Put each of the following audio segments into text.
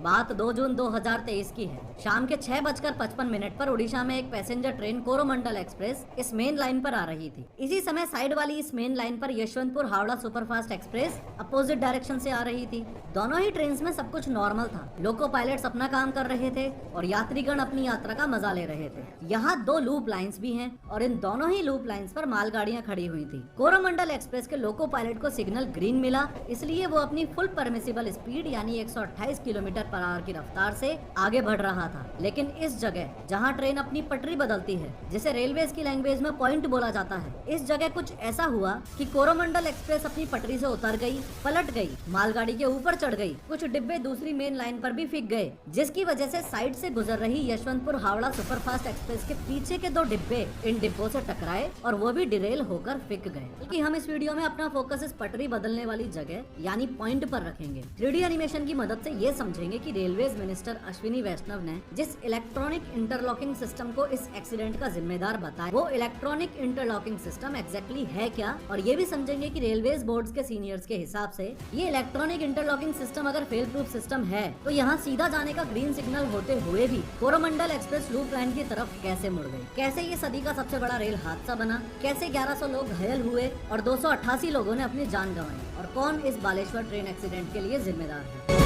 बात 2 जून 2023 की है। शाम के 6:55 पर उड़ीसा में एक पैसेंजर ट्रेन कोरोमंडल एक्सप्रेस इस मेन लाइन पर आ रही थी। इसी समय साइड वाली इस मेन लाइन पर Yesvantpur Howrah Superfast Express opposite direction से आ रही थी। दोनों ही ट्रेन में सब कुछ नॉर्मल था। लोको पायलट्स अपना काम कर रहे थे और यात्रीगण अपनी यात्रा का मजा ले रहे थे। यहाँ 2 लूप लाइंस भी हैं और इन दोनों ही लूप लाइंस पर मालगाड़ियाँ खड़ी हुई थी। कोरोमंडल एक्सप्रेस के लोको पायलट को सिग्नल ग्रीन मिला, इसलिए वो अपनी फुल परमिसिबल स्पीड यानी 128 किलोमीटर/आवर की रफ्तार से आगे बढ़ रहा था। लेकिन इस जगह जहाँ ट्रेन अपनी पटरी बदलती है, जिसे रेलवेज की लैंग्वेज में पॉइंट बोला जाता है, इस जगह कुछ ऐसा हुआ कि कोरोमंडल एक्सप्रेस अपनी पटरी से उतर गई, पलट गई, मालगाड़ी के ऊपर चढ़ गई। कुछ डिब्बे दूसरी मेन लाइन पर भी फिक गए, जिसकी वजह से साइड से गुजर रही यशवंतपुर हावड़ा सुपरफास्ट एक्सप्रेस के पीछे के 2 डिब्बे इन डिब्बों से टकराए और वो भी डिरेल होकर फिक गए। बल्कि हम इस वीडियो में अपना फोकस इस पटरी बदलने वाली जगह यानी पॉइंट पर रखेंगे। 3D एनिमेशन की मदद से ये समझेंगे कि रेलवेज मिनिस्टर अश्विनी वैष्णव ने जिस इलेक्ट्रॉनिक इंटरलॉकिंग सिस्टम को इस एक्सीडेंट का जिम्मेदार बताया, वो इलेक्ट्रॉनिक इंटरलॉकिंग सिस्टम एग्जैक्टली है क्या, और ये भी समझेंगे कि रेलवेज बोर्ड के सीनियर्स के हिसाब से ये इलेक्ट्रॉनिक इंटरलॉकिंग सिस्टम अगर फेल प्रूफ सिस्टम है तो यहाँ सीधा जाने का ग्रीन सिग्नल होते हुए भी कोरोमंडल एक्सप्रेस लूप लाइन की तरफ कैसे मुड़ गई, कैसे ये सदी का सबसे बड़ा रेल हादसा बना, कैसे 1100 लोग घायल हुए और 288 लोगों ने अपनी जान गंवाई, और कौन इस बालेश्वर ट्रेन एक्सीडेंट के लिए जिम्मेदार है।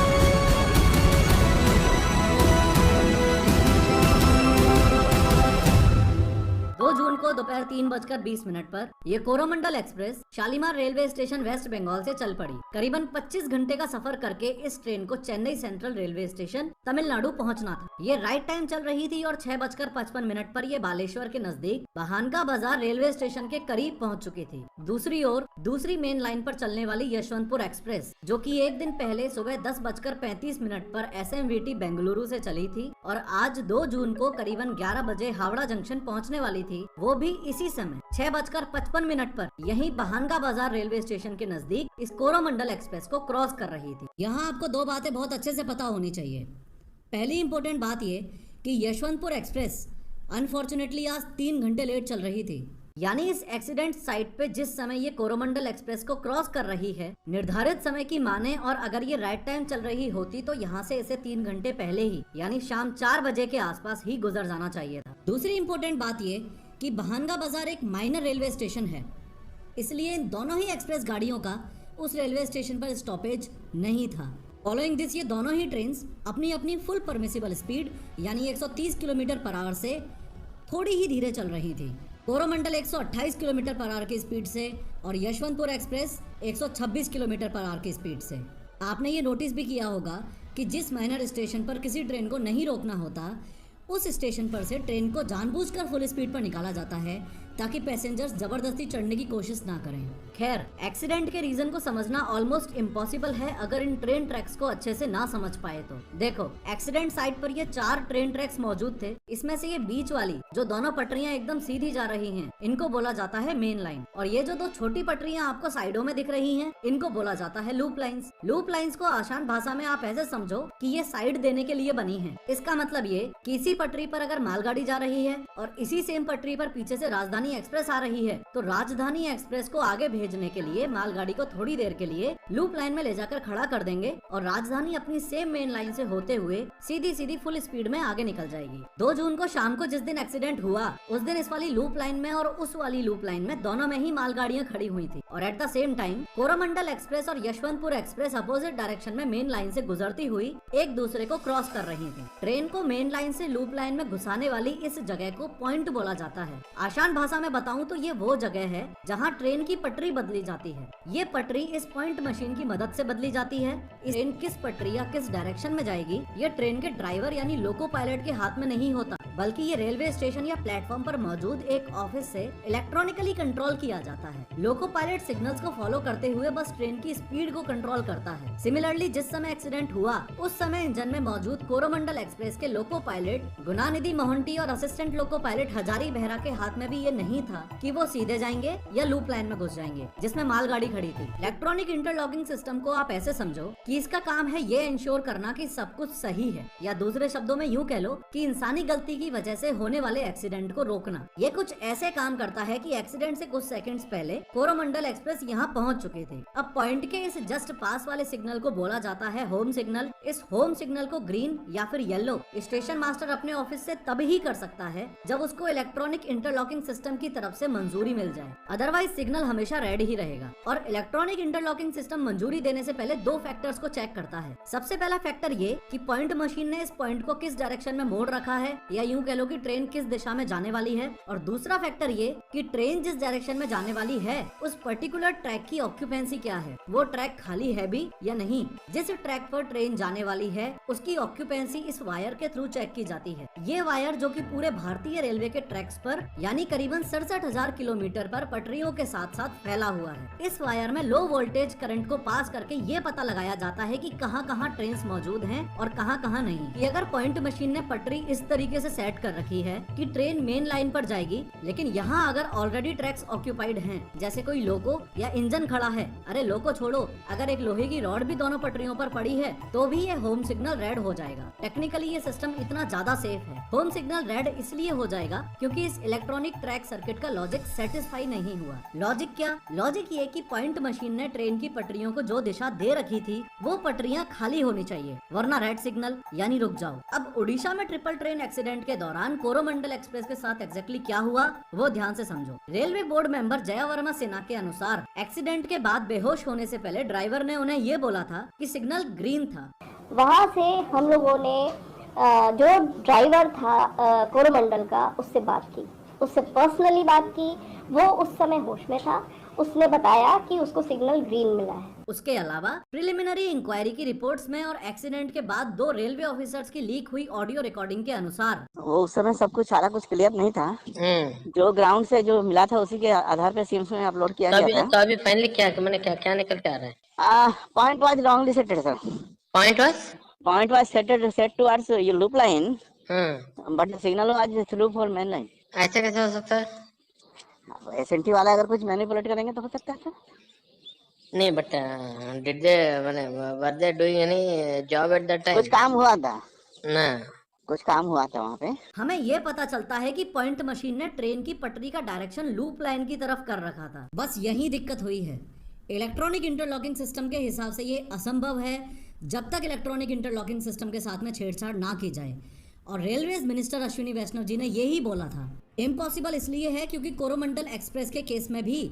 2 जून को दोपहर 3:20 पर यह Coromandel Express Shalimar railway station West Bengal से चल पड़ी। करीबन 25 घंटे का सफर करके इस ट्रेन को Chennai central railway station Tamil Nadu पहुंचना था। ये राइट टाइम चल रही थी और 6:55 पर ये बालेश्वर के नजदीक बहानका बाजार रेलवे स्टेशन के करीब पहुंच चुकी थी। दूसरी ओर दूसरी मेन लाइन पर चलने वाली यशवंतपुर एक्सप्रेस, जो कि एक दिन पहले सुबह 10:35 पर SMVT बेंगलुरु से चली थी और आज 2 जून को करीबन 11 बजे हावड़ा जंक्शन पहुंचने वाली थी, वो भी इसी समय 6:55 पर यहीं बहानगा बाजार रेलवे स्टेशन के नजदीक इस कोरोमंडल एक्सप्रेस को क्रॉस कर रही थी। यहाँ आपको 2 बातें बहुत अच्छे से पता होनी चाहिए। पहली इंपॉर्टेंट बात ये कि यशवंतपुर एक्सप्रेस अनफॉर्चुनेटली आज 3 घंटे लेट चल रही थी। यानी इस एक्सीडेंट साइट पे जिस समय ये कोरोमंडल एक्सप्रेस को क्रॉस कर रही है, निर्धारित समय की माने और अगर ये राइट टाइम चल रही होती तो यहाँ से इसे 3 घंटे पहले ही यानी शाम 4 बजे के आसपास ही गुजर जाना चाहिए था। दूसरी इम्पोर्टेंट बात ये कि बहानगा बाजार एक माइनर रेलवे स्टेशन है, इसलिए इन दोनों ही एक्सप्रेस गाड़ियों का उस रेलवे स्टेशन पर स्टॉपेज नहीं था। फॉलोइंग दिस ये दोनों ही ट्रेन अपनी अपनी फुल परमिसिबल स्पीड यानी 130 किलोमीटर/आवर से थोड़ी ही धीरे चल रही थी। कोरोमंडल 128 किलोमीटर/आवर की स्पीड से और यशवंतपुर एक्सप्रेस 126 किलोमीटर/आवर की स्पीड से। आपने ये नोटिस भी किया होगा कि जिस माइनर स्टेशन पर किसी ट्रेन को नहीं रोकना होता, उस स्टेशन पर से ट्रेन को जानबूझकर फुल स्पीड पर निकाला जाता है ताकि पैसेंजर्स जबरदस्ती चढ़ने की कोशिश ना करें। खैर, एक्सीडेंट के रीजन को समझना ऑलमोस्ट इम्पॉसिबल है अगर इन ट्रेन ट्रैक्स को अच्छे से ना समझ पाए तो। देखो, एक्सीडेंट साइट पर ये 4 ट्रेन ट्रैक्स मौजूद थे। इसमें से ये बीच वाली जो दोनों पटरियां एकदम सीधी जा रही हैं, इनको बोला जाता है मेन लाइन, और ये जो 2 छोटी पटरियां आपको साइडों में दिख रही हैं, इनको बोला जाता है लूप लाइंस। लूप लाइंस को आसान भाषा में आप ऐसे समझो कि ये साइड देने के लिए बनी है। इसका मतलब ये कि इसी पटरी पर अगर मालगाड़ी जा रही है और इसी सेम पटरी पर पीछे से राजधानी एक्सप्रेस आ रही है, तो राजधानी एक्सप्रेस को आगे भेजने के लिए मालगाड़ी को थोड़ी देर के लिए लूप लाइन में ले जाकर खड़ा कर देंगे और राजधानी अपनी सेम मेन लाइन से होते हुए सीधी सीधी फुल स्पीड में आगे निकल जाएगी। 2 जून को शाम को जिस दिन एक्सीडेंट हुआ, उस दिन इस वाली लूप लाइन में और उस वाली लूप लाइन में दोनों में ही मालगाड़ियां खड़ी हुई थी और at the same time Coromandel express और यशवंतपुर एक्सप्रेस अपोजिट डायरेक्शन में मेन लाइन से गुजरती हुई एक दूसरे को क्रॉस कर रही थी। ट्रेन को मेन लाइन से लूप लाइन में घुसाने वाली इस जगह को पॉइंट बोला जाता है। आसान भाषा में बताऊं तो ये वो जगह है जहां ट्रेन की पटरी बदली जाती है। ये पटरी इस पॉइंट मशीन की मदद से बदली जाती है। इस ट्रेन किस पटरी या किस डायरेक्शन में जाएगी, ये ट्रेन के ड्राइवर यानी लोको पायलट के हाथ में नहीं होता, बल्कि ये रेलवे स्टेशन या प्लेटफॉर्म पर मौजूद एक ऑफिस से इलेक्ट्रॉनिकली कंट्रोल किया जाता है। लोको पायलट सिग्नल्स को फॉलो करते हुए बस ट्रेन की स्पीड को कंट्रोल करता है। सिमिलरली जिस समय एक्सीडेंट हुआ, उस समय इंजन में मौजूद कोरोमंडल एक्सप्रेस के लोको पायलट गुणानिधि मोहंती और assistant loco pilot Hazari Behera के हाथ में भी ये नहीं था कि वो सीधे जाएंगे या लूप लाइन में घुस जाएंगे जिसमें मालगाड़ी खड़ी थी। इलेक्ट्रॉनिक इंटरलॉकिंग सिस्टम को आप ऐसे समझो कि इसका काम है ये इंश्योर करना कि सब कुछ सही है, या दूसरे शब्दों में यूँ कह लो कि इंसानी गलती की वजह से होने वाले एक्सीडेंट को रोकना। ये कुछ ऐसे काम करता है कि एक्सीडेंट से कुछ सेकंड्स पहले कोरोमंडल एक्सप्रेस यहाँ पहुँच चुके थे। अब पॉइंट के इस जस्ट पास वाले सिग्नल को बोला जाता है होम सिग्नल। इस होम सिग्नल को ग्रीन या फिर येलो स्टेशन मास्टर अपने ऑफिस से तब ही कर सकता है जब उसको इलेक्ट्रॉनिक इंटरलॉकिंग सिस्टम की तरफ से मंजूरी मिल जाए, अदरवाइज सिग्नल हमेशा रेड ही रहेगा। और इलेक्ट्रॉनिक इंटरलॉकिंग सिस्टम मंजूरी देने से पहले दो फैक्टर्स को चेक करता है। सबसे पहला फैक्टर ये कि पॉइंट मशीन ने इस पॉइंट को किस डायरेक्शन में मोड़ रखा है, या यूं कह लो कि ट्रेन किस दिशा में जाने वाली है। और दूसरा फैक्टर ये कि ट्रेन जिस डायरेक्शन में जाने वाली है उस पर्टिकुलर ट्रैक की ऑक्यूपेंसी क्या है, वो ट्रैक खाली है भी या नहीं। जिस ट्रैक पर ट्रेन जाने वाली है उसकी ऑक्यूपेंसी इस वायर के थ्रू चेक की जाती है। ये वायर जो कि पूरे भारतीय रेलवे के ट्रैक्स पर यानी करीबन 67,000 किलोमीटर पर पटरियों के साथ साथ फैला हुआ है। इस वायर में लो वोल्टेज करंट को पास करके ये पता लगाया जाता है कि कहाँ कहाँ ट्रेन मौजूद हैं और कहाँ कहाँ नहीं। कि अगर पॉइंट मशीन ने पटरी इस तरीके से सेट कर रखी है कि ट्रेन मेन लाइन पर जाएगी, लेकिन यहाँ अगर ऑलरेडी ट्रैक्स ऑक्यूपाइड हैं, जैसे कोई लोको या इंजन खड़ा है, अरे लोको छोड़ो, अगर एक लोहे की रॉड भी दोनों पटरियों पर पड़ी है तो भी ये होम सिग्नल रेड हो जाएगा। टेक्निकली ये सिस्टम इतना ज्यादा सेफ है। होम सिग्नल रेड इसलिए हो जाएगा क्योंकि इस इलेक्ट्रॉनिक ट्रैक सर्किट का लॉजिक सेटिस्फाई नहीं हुआ। लॉजिक क्या? लॉजिक ये कि पॉइंट मशीन ने ट्रेन की पटरियों को जो दिशा दे रखी थी वो पटरियां खाली होनी चाहिए, वरना रेड सिग्नल यानी रुक जाओ। अब उड़ीसा में ट्रिपल ट्रेन एक्सीडेंट के दौरान कोरोमंडल एक्सप्रेस के साथ एग्जैक्टली क्या हुआ वो ध्यान से समझो। Railway board member Jaya Verma Sinha के अनुसार एक्सीडेंट के बाद बेहोश होने से पहले ड्राइवर ने उन्हें ये बोला था कि सिग्नल ग्रीन था। वहाँ से हम लोगों ने जो ड्राइवर था कोरोमंडल का उससे बात की, उससे पर्सनली बात की। वो उस समय होश में था। उसने बताया कि उसको सिग्नल ग्रीन मिला है। उसके अलावा प्रिलिमिनरी इंक्वायरी की रिपोर्ट्स में और एक्सीडेंट के बाद दो रेलवे ऑफिसर्स की लीक हुई ऑडियो रिकॉर्डिंग के अनुसार वो उस समय सब कुछ सारा कुछ क्लियर नहीं था। जो ग्राउंड से जो मिला था उसी के आधार पे सीम्स में अपलोड किया गया था। तो अभी फाइनली क्या क्या निकल के आ रहा है? Point was wrongly settled sir. Point was set towards your loop line, but the signal was through for main line. ऐसा कैसे हो सकता है? एसएनटी वाला अगर कुछ मैनिपुलेट करेंगे तो हो सकता है। नहीं, but did they were they doing any job at that time? कुछ काम हुआ था ना, कुछ काम हुआ था वहाँ पे। हमें ये पता चलता है कि पॉइंट मशीन ने ट्रेन की पटरी का डायरेक्शन लूप लाइन की तरफ कर रखा था। बस यही दिक्कत हुई है। इलेक्ट्रॉनिक इंटरलॉकिंग सिस्टम के हिसाब से ये असंभव है जब तक इलेक्ट्रॉनिक इंटरलॉकिंग सिस्टम के साथ में छेड़छाड़ ना की जाए। और रेलवेज मिनिस्टर अश्विनी वैष्णव जी ने यही बोला था। इम्पॉसिबल इसलिए है क्योंकि कोरोमंडल एक्सप्रेस के केस में भी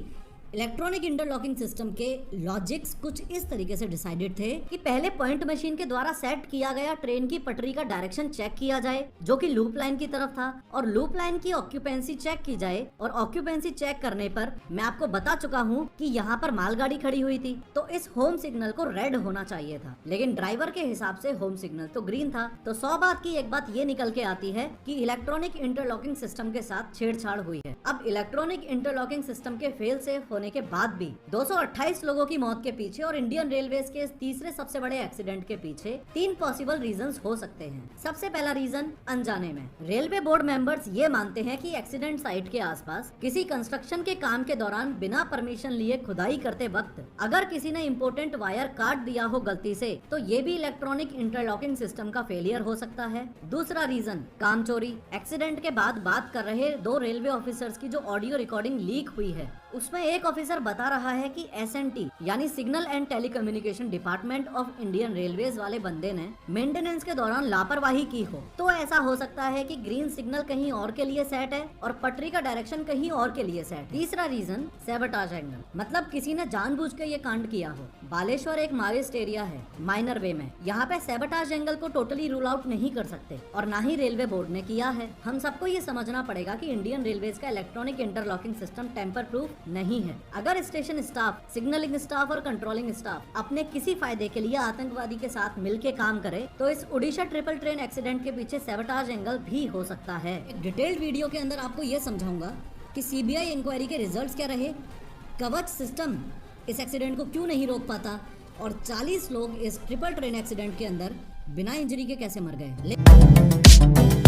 इलेक्ट्रॉनिक इंटरलॉकिंग सिस्टम के लॉजिक्स कुछ इस तरीके से डिसाइडेड थे कि पहले पॉइंट मशीन के द्वारा सेट किया गया ट्रेन की पटरी का डायरेक्शन चेक किया जाए जो कि लूप लाइन की तरफ था, और लूप लाइन की ऑक्यूपेंसी चेक की जाए। और ऑक्यूपेंसी चेक करने पर मैं आपको बता चुका हूँ कि यहाँ पर मालगाड़ी खड़ी हुई थी, तो इस होम सिग्नल को रेड होना चाहिए था, लेकिन ड्राइवर के हिसाब से होम सिग्नल तो ग्रीन था। तो 100 बात की एक बात ये निकल के आती है कि इलेक्ट्रॉनिक इंटरलॉकिंग सिस्टम के साथ छेड़छाड़ हुई है। अब इलेक्ट्रॉनिक इंटरलॉकिंग सिस्टम के फेल सेफ होने के बाद भी 228 लोगों की मौत के पीछे और इंडियन रेलवेज के इस तीसरे सबसे बड़े एक्सीडेंट के पीछे 3 पॉसिबल रीजंस हो सकते हैं। सबसे पहला रीजन अनजाने में। रेलवे बोर्ड मेंबर्स ये मानते हैं कि एक्सीडेंट साइट के आसपास किसी कंस्ट्रक्शन के काम के दौरान बिना परमिशन लिए खुदाई करते वक्त अगर किसी ने इम्पोर्टेंट वायर काट दिया हो गलती से, तो ये भी इलेक्ट्रॉनिक इंटरलॉकिंग सिस्टम का फेलियर हो सकता है। दूसरा रीजन काम चोरी। एक्सीडेंट के बाद बात कर रहे 2 रेलवे ऑफिसर्स की जो ऑडियो रिकॉर्डिंग लीक हुई है उसमें एक ऑफिसर बता रहा है कि एसएनटी यानी signal and telecommunication department of Indian railways वाले बंदे ने मेंटेनेंस के दौरान लापरवाही की हो। तो ऐसा हो सकता है कि ग्रीन सिग्नल कहीं और के लिए सेट है और पटरी का डायरेक्शन कहीं और के लिए सेट। तीसरा रीजन सैबोटाज एंगल, मतलब किसी ने जानबूझ के ये कांड किया हो। बालेश्वर एक मावेस्ट एरिया है माइनर वे में, यहाँ पे सैबोटाज एंगल को टोटली रूल आउट नहीं कर सकते और ना ही रेलवे बोर्ड ने किया है। हम सबको ये समझना पड़ेगा कि इंडियन रेलवेज का electronic interlocking system tamper proof नहीं है। अगर स्टेशन स्टाफ, सिग्नलिंग स्टाफ और कंट्रोलिंग स्टाफ अपने किसी फायदे के लिए आतंकवादी के साथ मिलके काम करे तो इस उड़ीसा ट्रिपल ट्रेन एक्सीडेंट के पीछे सैबोटाज एंगल भी हो सकता है। एक डिटेल्ड वीडियो के अंदर आपको ये समझाऊंगा कि सीबीआई इंक्वायरी के रिजल्ट्स क्या रहे, कवच सिस्टम इस एक्सीडेंट को क्यों नहीं रोक पाता और 40 लोग इस ट्रिपल ट्रेन एक्सीडेंट के अंदर बिना इंजरी के कैसे मर गए।